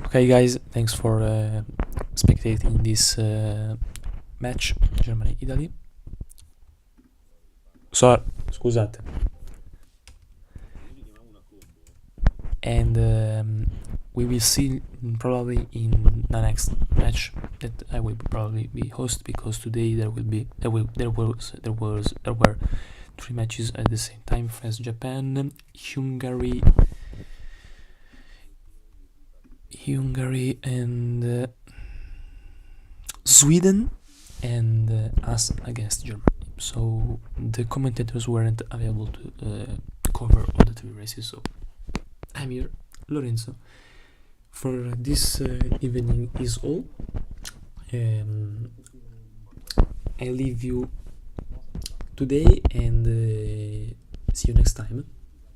Okay, guys, thanks for spectating this match Germany-Italy. Scusate. And we will see probably in the next match that I will probably be host, because today there were 3 matches at the same time: France, Japan, Hungary and Sweden, and us against Germany. So the commentators weren't available to cover all the 3 races, so I'm here, Lorenzo. For this evening is all. I leave you today, and see you next time.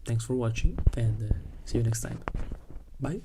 Thanks for watching, and see you next time. Bye.